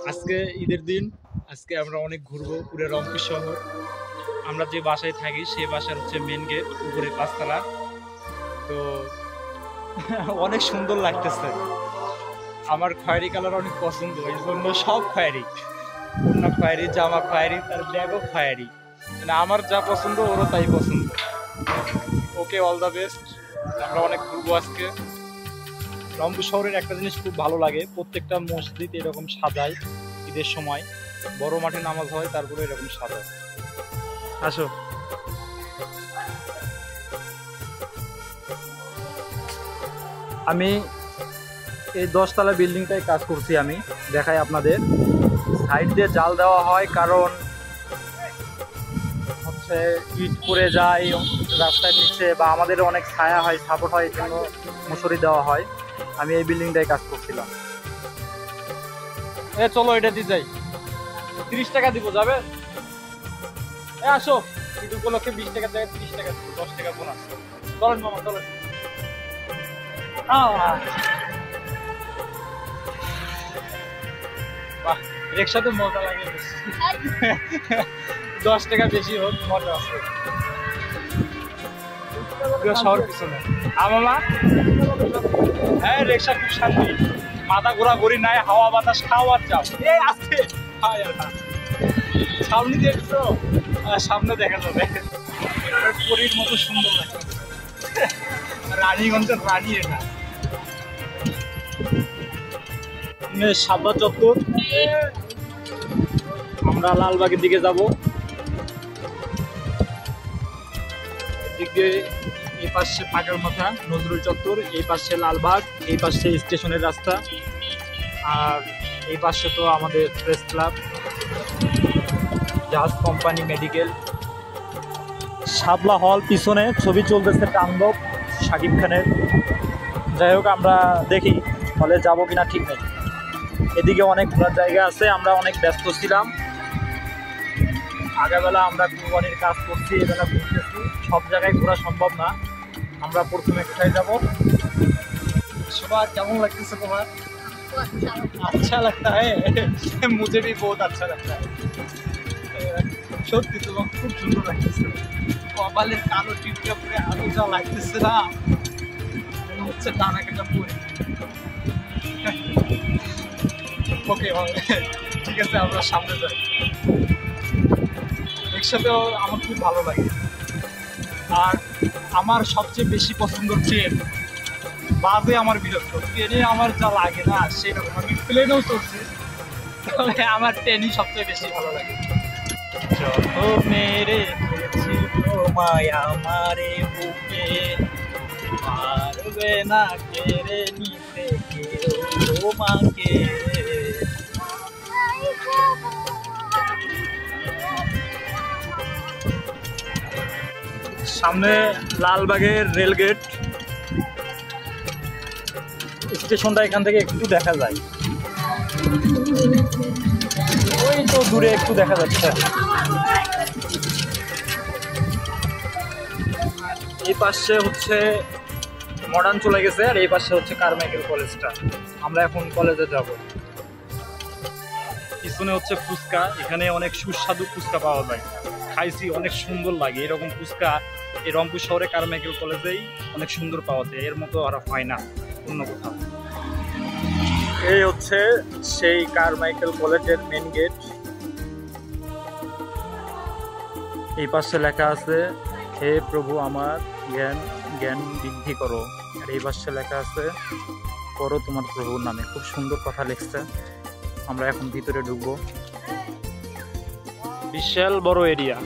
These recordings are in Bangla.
আজকে ঈদের দিন, আজকে আমরা অনেক ঘুরবো পুরো রংপুর শহর। আমরা যে বাসায় থাকি সেই বাসার হচ্ছে মেন গেট, উপরে ৫ তলা। তো অনেক সুন্দর লাগতেছে। আমার খয়েরি কালার অনেক পছন্দ, এই জন্য সব খয়েরি, ওড়না খয়েরি, জামা খয়েরি, তার ব্যাগও খয়েরি। মানে আমার যা পছন্দ ওরও তাই পছন্দ। ওকে, অল দ্য বেস্ট। আমরা অনেক ঘুরবো আজকে। রংপুর শহরের একটা জিনিস খুব ভালো লাগে, প্রত্যেকটা মসজিদ এরকম সাজায় ঈদের সময়, বড় মাঠে নামাজ হয়, তারপরে এরকম সাজায়। আসো। আমি এই 10 তলা বিল্ডিংটায় কাজ করছি, আমি দেখাই আপনাদের। সাইড দিয়ে জাল দেওয়া হয়, কারণ হচ্ছে ইট পড়ে যায় রাস্তার নিচে, বা আমাদের অনেক ছায়া হয়, সাপোর্ট হয়, এই জন্য মশারি দেওয়া হয়। আমি এই বিল্ডিংটায় কাজ করছিলাম। চলো এটা দিয়ে যাই, 30 টাকা দিব, যাবে? আসো, ঈদ উপলক্ষে 20 টাকা জায়গায় 30 টাকা দিব, 10 টাকা বোনাস। চলেন মামা, চলেন। বাহ, রিক্সাতে মজা লাগে, 10 টাকা বেশি হোক, মজা আছে। শহর পিছনে মামা, হ্যাঁ রিক্সা খুব শান্তি, মাথা ঘোরাঘুরি নাই, হাওয়া বাতাস খাওয়ার যাও। এই আছে সামনে দেখছো, সামনে দেখা যাবে, পরীর মতো সুন্দর লাগে। রানীগঞ্জের রানী এটা, সাববা চত্বর। আমরা লালবাগের দিকে যাব। এদিক দিয়ে এই পাশে পাকার মাথা নজরুল চত্বর, এই পাশে লালবাগ, এই পাশে স্টেশনের রাস্তা, আর এই পাশে তো আমাদের প্রেস ক্লাব, জাহাজ কোম্পানি, মেডিকেল, শাপলা হল, পিছনে ছবি চলতেছে তাণ্ডব শাকিব খানের। যাই হোক, আমরা দেখি হলে যাবো কিনা ঠিক নেই। এদিকে অনেক ঘোরার জায়গা আছে, আমরা অনেক ব্যস্ত ছিলাম। আগেবেলা আমরা কুরবানির কাজ করছি, এবেলা ঘুরতেছি, সব জায়গায় ঘোরা সম্ভব না। আমরা প্রথমে কোথায় যাবো? সবার কেমন লাগতেছে তোমার? আচ্ছা লাগতা হ্যাঁ, মুঝে भी बहुत अच्छा लगता है। সত্যি তোমার খুব সুন্দর লাগতেছে, কপালের কালো টিপটা পরে আলো যা লাগতেছে না, হচ্ছে টানা কেটা পরে। ওকে ঠিক আছে, আমরা সামনে যাই। রিক্সাতেও আমার খুব ভালো লাগে, আর আমার সবচেয়ে বেশি পছন্দ ট্রেন। বাসে আমার বিরক্ত, ট্রেনে আমার যা লাগে না সেরকম। আমি প্লেনেও চলছি, তবে আমার ট্রেনই সবচেয়ে বেশি ভালো লাগে। যত মেরে মায়া মারে বুকে, পারবে না কেড়ে নিতে কেউ তোমাকে। সামনে লালবাগের রেলগেট, স্টেশনটা এখান থেকে একটু দেখা যায়, ওই তো দূরে একটু দেখা যাচ্ছে। এই পাশে হচ্ছে মডার্ন চলে গেছে, আর এই পাশে হচ্ছে কারমাইকেল কলেজটা। আমরা এখন কলেজে যাব। পিছনে হচ্ছে ফুচকা, এখানে অনেক সুস্বাদু ফুচকা পাওয়া যায়, খাইছি, অনেক সুন্দর লাগে। এরকম ফুচকা এই রংপুর শহরে কারমাইকেল কলেজেই অনেক সুন্দর পাওয়া যায়, এর মতো আর হয় না অন্য কোথাও। এই হচ্ছে সেই কারমাইকেল কলেজের মেন গেট। এই পাশে লেখা আছে, হে প্রভু আমার জ্ঞান বৃদ্ধি করো, আর এই পাশে লেখা আছে, করো তোমার প্রভুর নামে। খুব সুন্দর কথা লিখছে। আমরা এখন ভিতরে ঢুকবো। বিশাল বড় এরিয়া,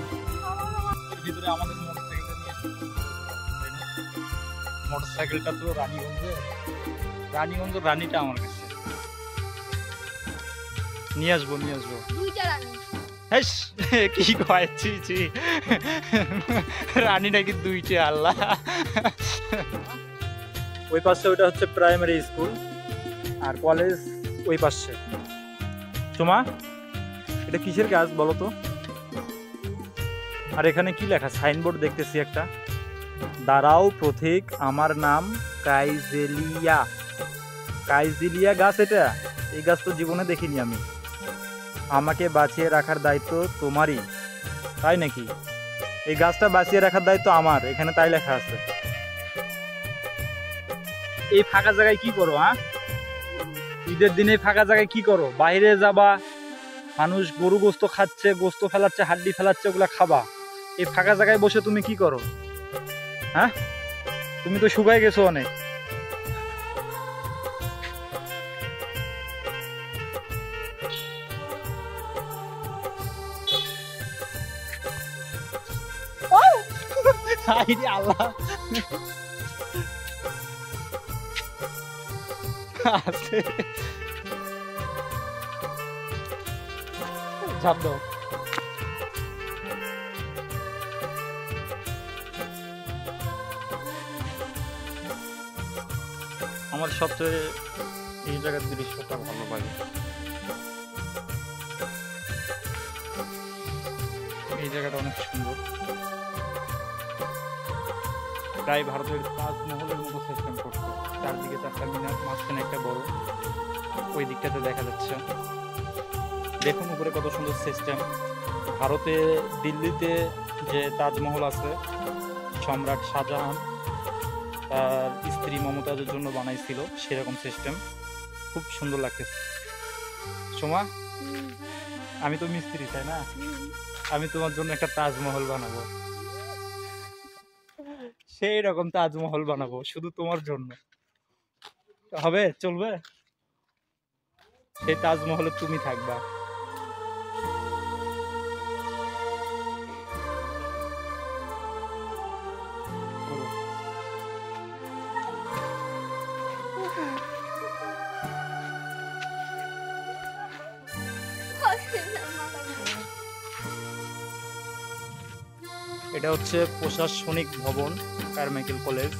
ভিতরে আমাদের মোটরসাইকেলটা তো রানীগঞ্জের রানীটা আমার কাছে নিয়ে আসবো। কি খাওয়াচ্ছি, রানী নাকি 2টে? আল্লাহ। ওই পাশে ওইটা হচ্ছে প্রাইমারি স্কুল, আর কলেজ ওই পাশে। তোমা, এটা কিসের কাজ বলো তো? আর এখানে কি লেখা? সাইনবোর্ড দেখতেছি একটা, দাঁড়াও প্রতীক, আমার নাম কাইজেলিয়া। কাইজেলিয়া গাছ, এটা এই গাছ তো জীবনে দেখিনি আমি। আমাকে বাঁচিয়ে রাখার দায়িত্ব তোমারই, তাই নাকি? এই গাছটা বাঁচিয়ে রাখার দায়িত্ব আমার, এখানে তাই লেখা আছে। এই ফাঁকা জায়গায় কি করো? ঈদের দিনে ফাঁকা জায়গায় কি করো? বাইরে যাবা, মানুষ গরু গোস্ত খাচ্ছে, গোস্ত ফেলাচ্ছে, হাড্ডি ফেলাচ্ছে, ওগুলা খাবা। এই ফাঁকা জায়গায় বসে তুমি কি করো? তুমি তো শুকায় গেছো অনেক। আল্লাহ ঝাঁপ দাও। আমার সবচেয়ে এই জায়গার দৃশ্যটা ভালো লাগে। এই জায়গাটা অনেক সুন্দর, প্রায় ভারতের তাজমহলের মতো সিস্টেম করছে। চারদিকে 4টা মিনার, মাঝখানে একটা বড়, ওই দিকটাতে দেখা যাচ্ছে। দেখুন উপরে কত সুন্দর সিস্টেম। ভারতে দিল্লিতে যে তাজমহল আছে, সম্রাট শাহজাহান তার স্ত্রী মমতাজের জন্য বানাইছিল, সেরকম সিস্টেম। খুব সুন্দর লাগতেছে। সোমা, আমি তো মিস্ত্রি, তাই না? আমি তোমার জন্য একটা তাজমহল বানাবো, সেই রকম তাজমহল বানাবো শুধু তোমার জন্য। হবে? চলবে? সেই তাজমহলে তুমি থাকবা। এটা হচ্ছে প্রশাসনিক ভবন, কারমাইকেল কলেজ,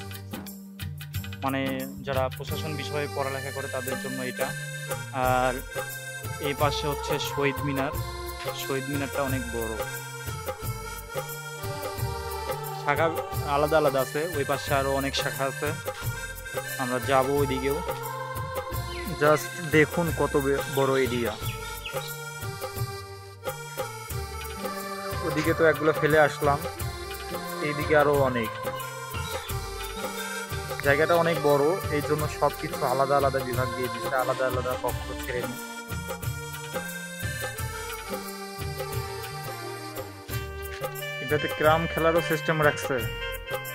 মানে যারা প্রশাসন বিষয়ে পড়ালেখা করে তাদের জন্য এটা। আর এই পাশে হচ্ছে শহীদ মিনার। শহীদ মিনারটা অনেক বড়, শাখা আলাদা আলাদা আছে, ওই পাশে আরো অনেক শাখা আছে। আমরা যাব ওইদিকেও। জাস্ট দেখুন কত বড় এরিয়া। ওদিকে তো একগুলো ফেলে আসলাম, এইদিকে আরো অনেক। জায়গাটা অনেক বড়, এই জন্য সবকিছু আলাদা আলাদা বিভাগ দিয়ে দিচ্ছে, আলাদা আলাদা কক্ষ ছেড়ে নিই। এটাতে ক্রাম খেলারও সিস্টেম রাখছে,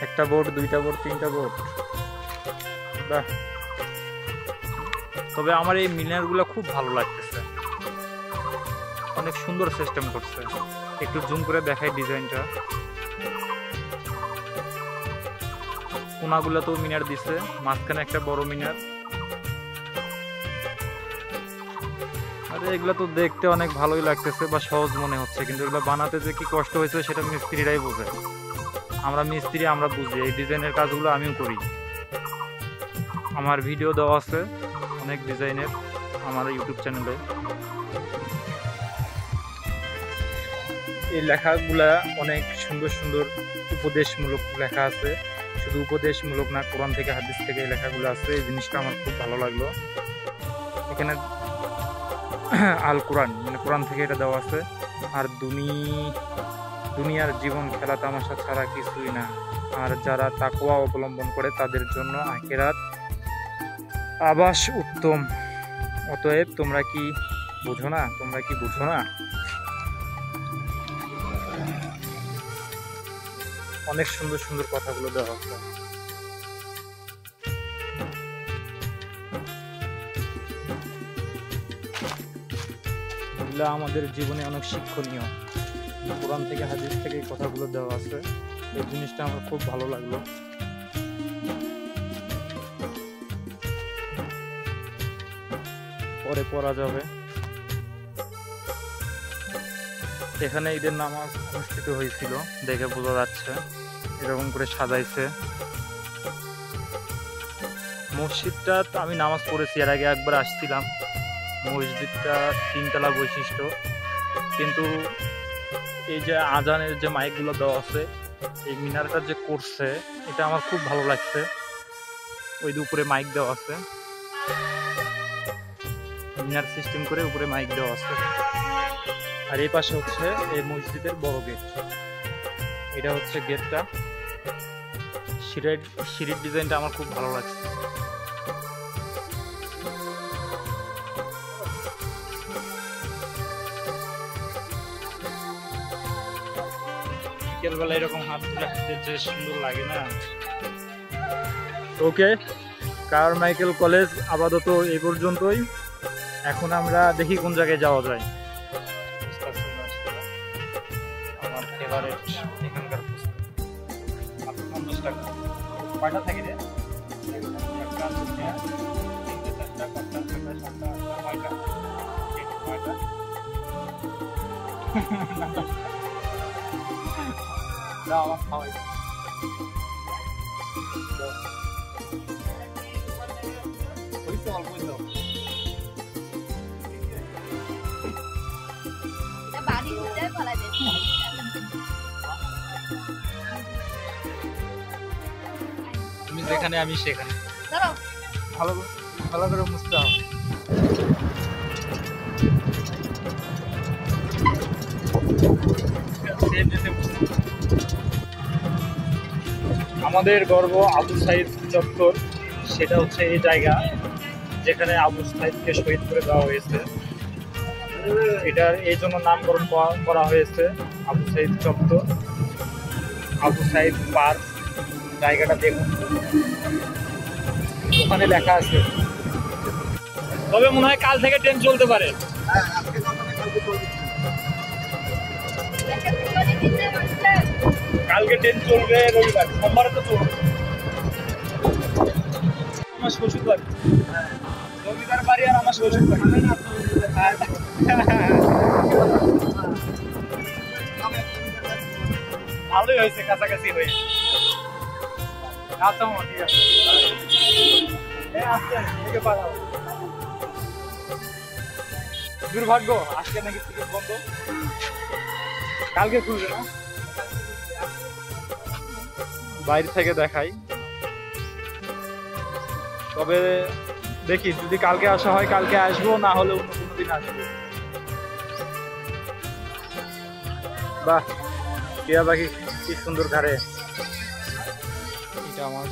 1টা বোর্ড, 2টা বোর্ড, 3টা বোর্ড। বাহ! তবে আমার এই মিনারগুলো খুব ভালো লাগতেছে, অনেক সুন্দর সিস্টেম করছে। একটু জুম করে দেখাই ডিজাইনটা। কোনাগুলো তো মিনার দিছে, মাঝখানে একটা বড় মিনার। আরে এগুলো তো দেখতে অনেক ভালোই লাগতেছে বা সহজ মনে হচ্ছে, কিন্তু এগুলো বানাতে যে কি কষ্ট হয়েছে সেটা মিস্ত্রিরাই বোঝে। আমরা মিস্ত্রি, আমরা বুঝি। এই ডিজাইনের কাজগুলো আমিও করি, আমার ভিডিও দেওয়া আছে অনেক ডিজাইনের আমার ইউটিউব চ্যানেলে। এই লেখাগুলা অনেক সুন্দর সুন্দর উপদেশমূলক লেখা আছে, শুধু উপদেশমূলক না, কোরআন থেকে হাদিস থেকে এই লেখাগুলো আছে। এই জিনিসটা আমার খুব ভালো লাগলো। এখানে আল কোরআন, মানে কোরআন থেকে এটা দেওয়া আছে। আর দুনিয়ার জীবন খেলা তামাশা ছাড়া কিছুই না, আর যারা তাকওয়া অবলম্বন করে তাদের জন্য আখিরাত আবাস উত্তম। অতএব তোমরা কি বুঝো না? তোমরা কি বুঝো না? অনেক সুন্দর সুন্দর কথাগুলো দেওয়া হচ্ছে। এগুলো আমাদের জীবনে অনেক শিক্ষণীয়, কোরআন থেকে হাদিস থেকে এই কথাগুলো দেওয়া আছে। এই জিনিসটা আমার খুব ভালো লাগলো। পরে পড়া যাবে। এখানে ঈদের নামাজ অনুষ্ঠিত হয়েছিল, দেখে বোঝা যাচ্ছে। এরকম করে সাজাইছে মসজিদটা। আমি নামাজ পড়েছি, এর আগে একবার আসছিলাম। মসজিদটা 3তলা বৈশিষ্ট্য, কিন্তু এই যে আজানের যে মাইকগুলো দেওয়া আছে, এই মিনারটা যে করছে, এটা আমার খুব ভালো লাগছে। ওই উপরে মাইক দেওয়া আছে, ইনার সিস্টেম করে উপরে মাইক দেওয়া আছে। আর এই পাশে হচ্ছে এই মসজিদের বড় গেট। এটা হচ্ছে গেটটা। সিঁড়ির ডিজাইনটা আমার খুব ভালো লাগছে। বিকেলবেলা এরকম হাত তুলে হাঁটতে যে সুন্দর লাগে না। ওকে, কারমাইকেল কলেজ আপাতত এই পর্যন্তই। এখন আমরা দেখি কোন জায়গায় যাওয়া যায়। আমার ফেভারিট এখানকার 50 টাকা কয়টা থাকে রে? আমার খাওয়াই তুমি যেখানে আমি সেখানে। ভালো ভালো করে মুছতে হবে। আমাদের গর্ব আবু সাইদ চত্বর, সেটা হচ্ছে এই জায়গা যেখানে আবু সাইদকে শহীদ করে দেওয়া হয়েছে। এটার এই জন্য নামকরণ করা হয়েছে আবু সাইদ চত্বর, আবু সাইদ পার্ক। জায়গাটা দেখুন, ওখানে লেখা আছে। তবে মনে হয় কাল থেকে ট্রেন চলতে পারে। কালকে ট্রেন চলবে রবিবার, সোমবারে তো চলবে। আমার শ্বশুর বাড়ি রবিবার বাড়ি, আর আমার শ্বশুর বাড়ি। ভালোই হয়েছে, কাছাকাছি হয়ে। আচ্ছা মামা, ঠিক আছে। দুর্ভাগ্য, আজকে নাকি টিকিট বন্ধ, কালকে খুলবে না। বাইরে থেকে দেখাই। তবে দেখি যদি কালকে আসা হয় কালকে আসবো, না হলে অন্য কোনো দিন আসবো। বাহ, টিয়া পাখি কি সুন্দর ঘাড়ে। এটা আমার